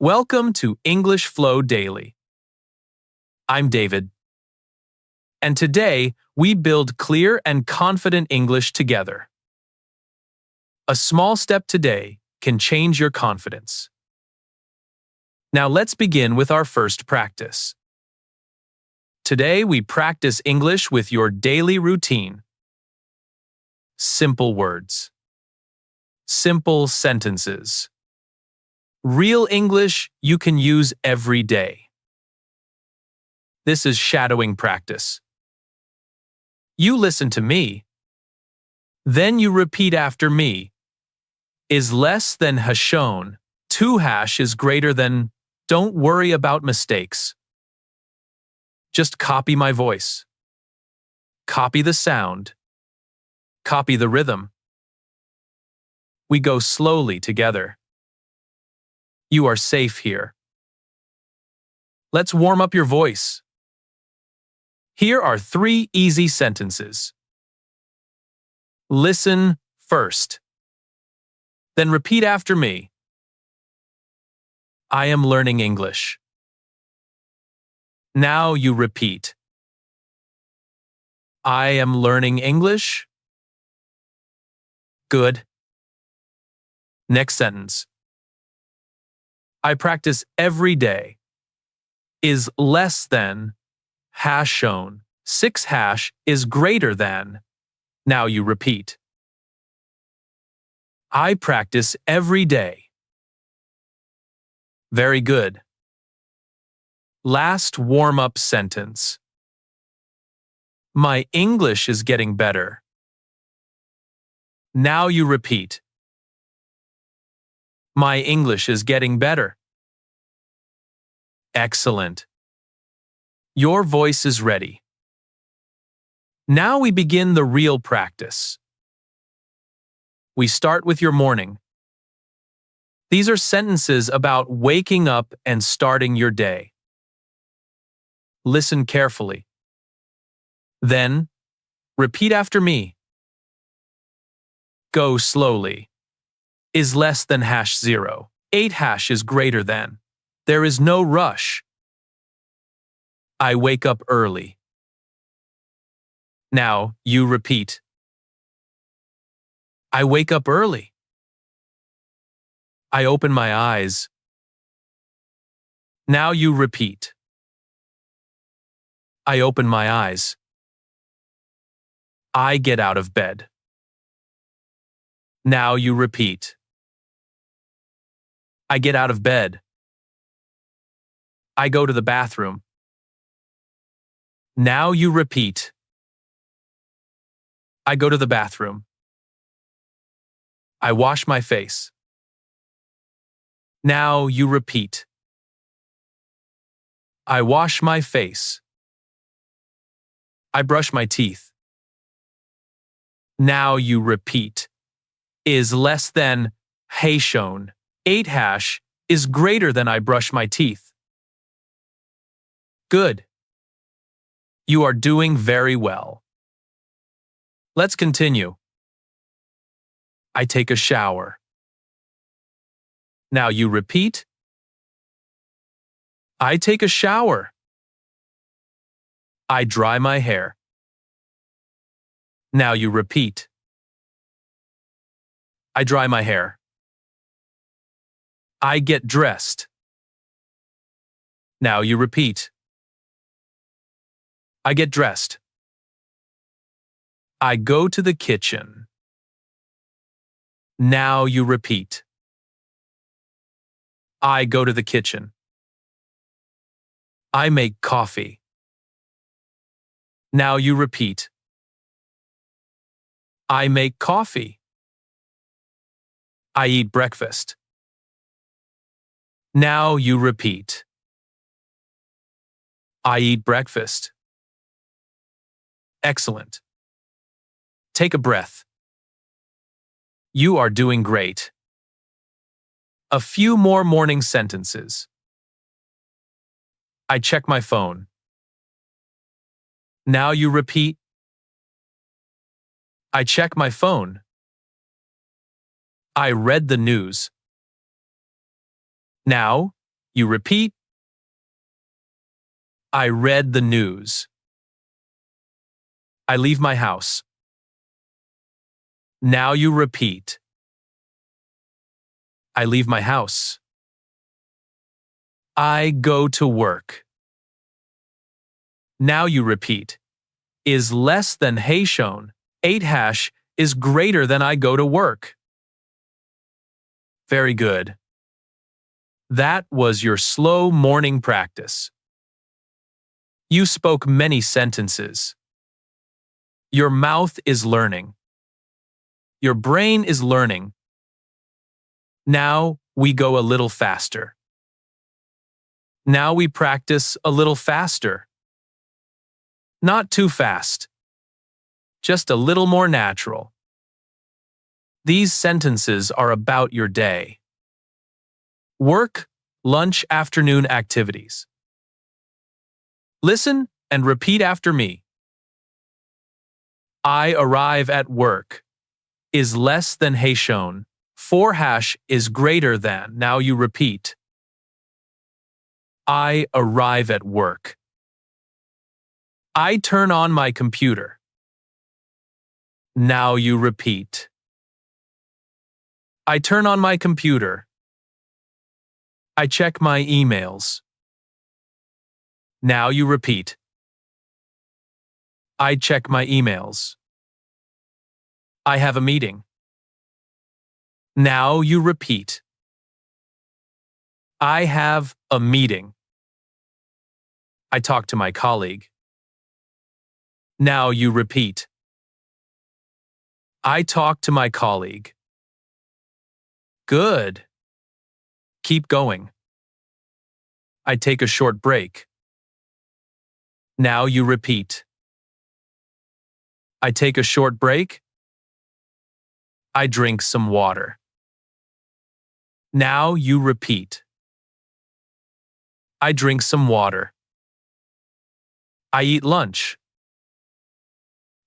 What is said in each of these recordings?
Welcome to English Flow Daily. I'm David. And today, we build clear and confident English together. A small step today can change your confidence. Now let's begin with our first practice. Today, we practice English with your daily routine. Simple words. Simple sentences. Real English you can use every day. This is shadowing practice. You listen to me. Then you repeat after me. Is less than has shown. 2 hash is greater than. Don't worry about mistakes. Just copy my voice. Copy the sound. Copy the rhythm. We go slowly together. You are safe here. Let's warm up your voice. Here are 3 easy sentences. Listen first. Then repeat after me. I am learning English. Now you repeat. I am learning English. Good. Next sentence. I practice every day. Is less than. Has shown. 6 hash is greater than. Now you repeat. I practice every day. Very good. Last warm-up sentence. My English is getting better. Now you repeat. My English is getting better. Excellent. Your voice is ready. Now we begin the real practice. We start with your morning. These are sentences about waking up and starting your day. Listen carefully. Then, repeat after me. Go slowly. Is less than hash 0. 8 hash is greater than. There is no rush. I wake up early. Now you repeat. I wake up early. I open my eyes. Now you repeat. I open my eyes. I get out of bed. Now you repeat. I get out of bed. I go to the bathroom. Now you repeat. I go to the bathroom. I wash my face. Now you repeat. I wash my face. I brush my teeth. Now you repeat. Is less than. Hay shown. 8 hash is greater than I brush my teeth. Good. You are doing very well. Let's continue. I take a shower. Now you repeat. I take a shower. I dry my hair. Now you repeat. I dry my hair. I get dressed. Now you repeat. I get dressed. I go to the kitchen. Now you repeat. I go to the kitchen. I make coffee. Now you repeat. I make coffee. I eat breakfast. Now you repeat. I eat breakfast. Excellent. Take a breath. You are doing great. A few more morning sentences. I check my phone. Now you repeat. I check my phone. I read the news. Now, you repeat. I read the news. I leave my house. Now you repeat. I leave my house. I go to work. Now you repeat. Is less than hey shown. 8 hash is greater than I go to work. Very good. That was your slow morning practice. You spoke many sentences. Your mouth is learning. Your brain is learning. Now we go a little faster. Now we practice a little faster. Not too fast. Just a little more natural. These sentences are about your day. Work, lunch, afternoon activities. Listen and repeat after me. I arrive at work. Is less than hey shown. 4 hash is greater than. Now you repeat. I arrive at work. I turn on my computer. Now you repeat. I turn on my computer. I check my emails. Now you repeat. I check my emails. I have a meeting. Now you repeat. I have a meeting. I talk to my colleague. Now you repeat. I talk to my colleague. Good. Keep going. I take a short break. Now you repeat. I take a short break. I drink some water. Now you repeat. I drink some water. I eat lunch.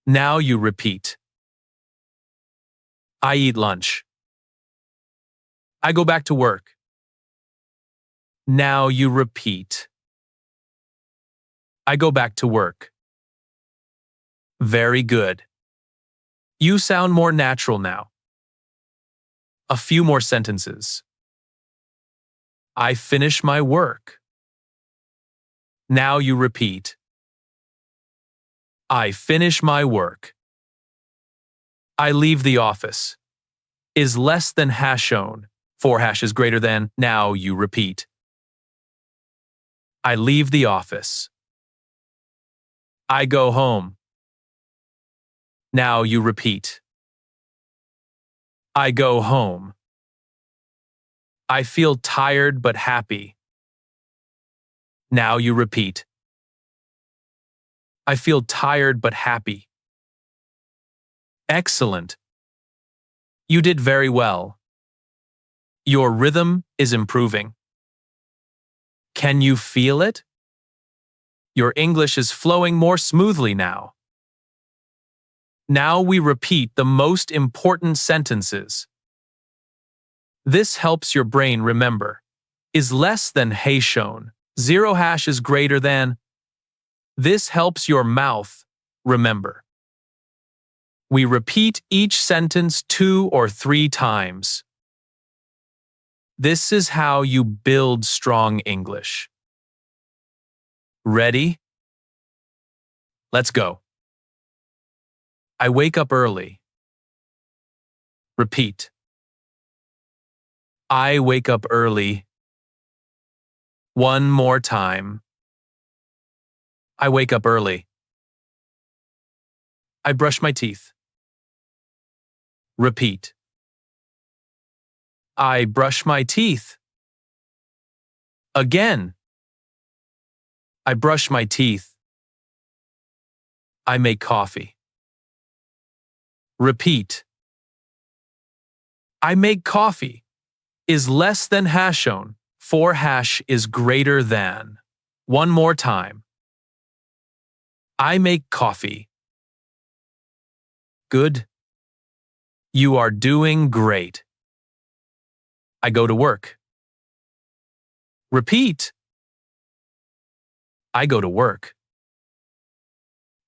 Now you repeat. I eat lunch. I go back to work. Now you repeat. I go back to work. Very good. You sound more natural now. A few more sentences. I finish my work. Now you repeat. I finish my work. I leave the office. Is less than hash shown. 4 hash is greater than. Now you repeat. I leave the office. I go home. Now you repeat. I go home. I feel tired but happy. Now you repeat. I feel tired but happy. Excellent. You did very well. Your rhythm is improving. Can you feel it? Your English is flowing more smoothly now. Now we repeat the most important sentences. This helps your brain remember. Is less than hey shown. 0 hash is greater than. This helps your mouth remember. We repeat each sentence 2 or 3 times. This is how you build strong English. Ready? Let's go. I wake up early. Repeat. I wake up early. One more time. I wake up early. I brush my teeth. Repeat. I brush my teeth. Again. I brush my teeth. I make coffee. Repeat. I make coffee. Is less than hash shown. 4 hash is greater than. One more time. I make coffee. Good. You are doing great. I go to work. Repeat. I go to work.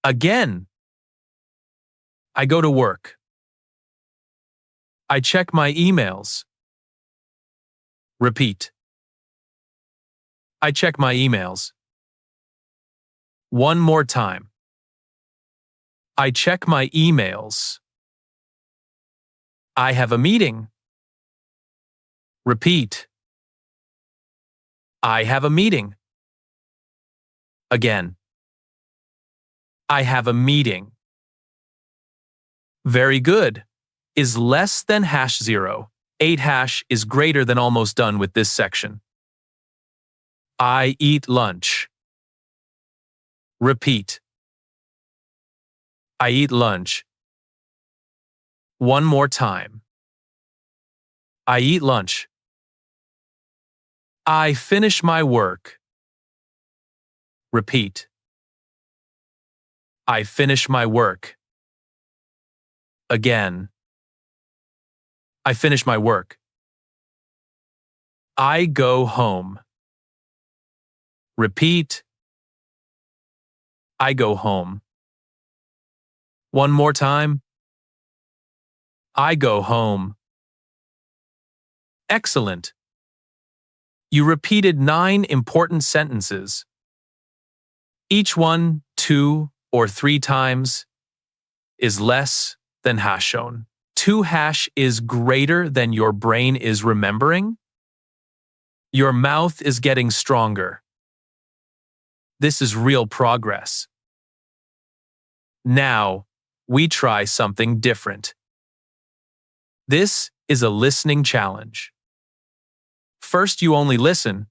Again. I go to work. I check my emails. Repeat. I check my emails. One more time. I check my emails. I have a meeting. Repeat. I have a meeting. Again. I have a meeting. Very good. Is less than #0. 8# is greater than. Almost done with this section. I eat lunch. Repeat. I eat lunch. One more time. I eat lunch. I finish my work. Repeat. I finish my work. Again. I finish my work. I go home. Repeat. I go home. One more time. I go home. Excellent. You repeated 9 important sentences. Each one 2 or 3 times is less than #. 2# is greater than your brain is remembering. Your mouth is getting stronger. This is real progress. Now, we try something different. This is a listening challenge. First, you only listen.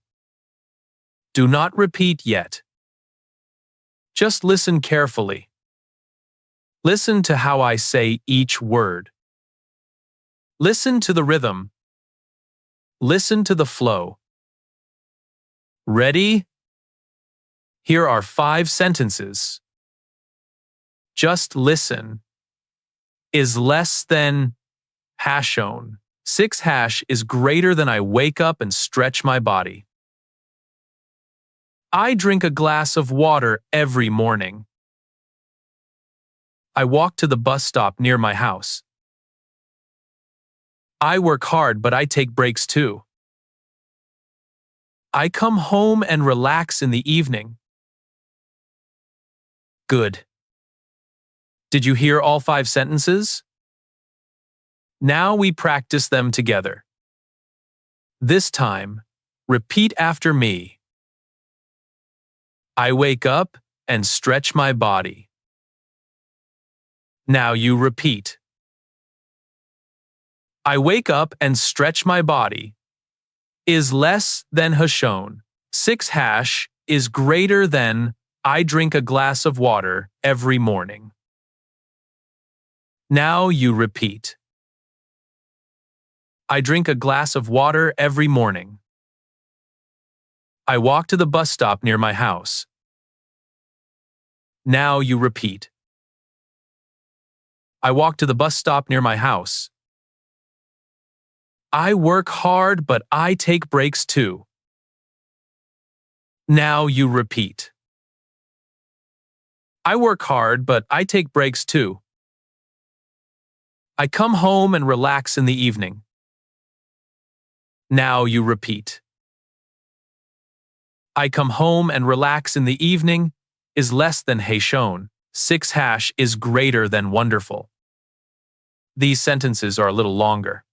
Do not repeat yet. Just listen carefully. Listen to how I say each word. Listen to the rhythm. Listen to the flow. Ready? Here are 5 sentences. Just listen. Is less than #. 6# is greater than. I wake up and stretch my body. I drink a glass of water every morning. I walk to the bus stop near my house. I work hard, but I take breaks too. I come home and relax in the evening. Good. Did you hear all 5 sentences? Now we practice them together. This time, repeat after me. I wake up and stretch my body. Now you repeat. I wake up and stretch my body. Is less than #. 6# is greater than. I drink a glass of water every morning. Now you repeat. I drink a glass of water every morning. I walk to the bus stop near my house. Now you repeat. I walk to the bus stop near my house. I work hard, but I take breaks too. Now you repeat. I work hard, but I take breaks too. I come home and relax in the evening. Now you repeat. I come home and relax in the evening is less than #. 6# is greater than. Wonderful. These sentences are a little longer.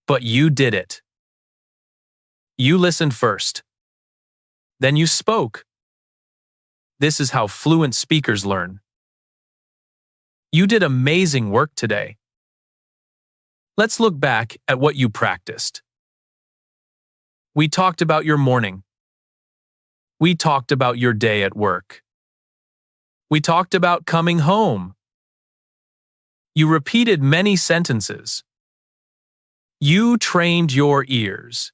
But you did it. You listened first. Then you spoke. This is how fluent speakers learn. You did amazing work today. Let's look back at what you practiced. We talked about your morning. We talked about your day at work. We talked about coming home. You repeated many sentences. You trained your ears.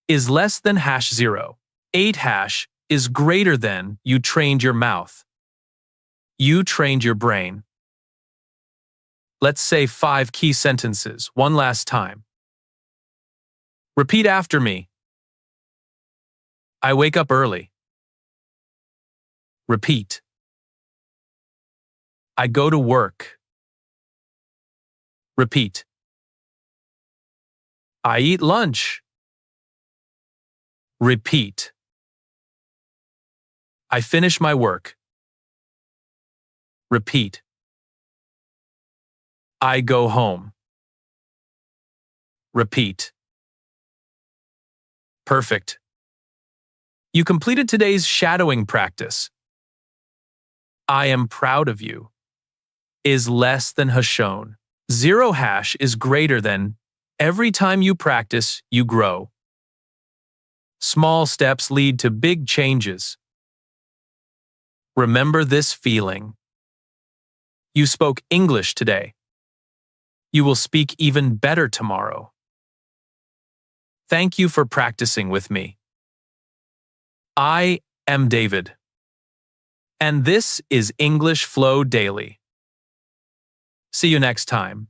Is less than #0. 8# is greater than. You trained your mouth. You trained your brain. Let's say 5 key sentences one last time. Repeat after me. I wake up early. Repeat. I go to work. Repeat. I eat lunch. Repeat. I finish my work. Repeat. I go home. Repeat. Perfect. You completed today's shadowing practice. I am proud of you is less than has shown. Zero hash is greater than. Every time you practice, you grow. Small steps lead to big changes. Remember this feeling. You spoke English today. You will speak even better tomorrow. Thank you for practicing with me. I am David. And this is English Flow Daily. See you next time.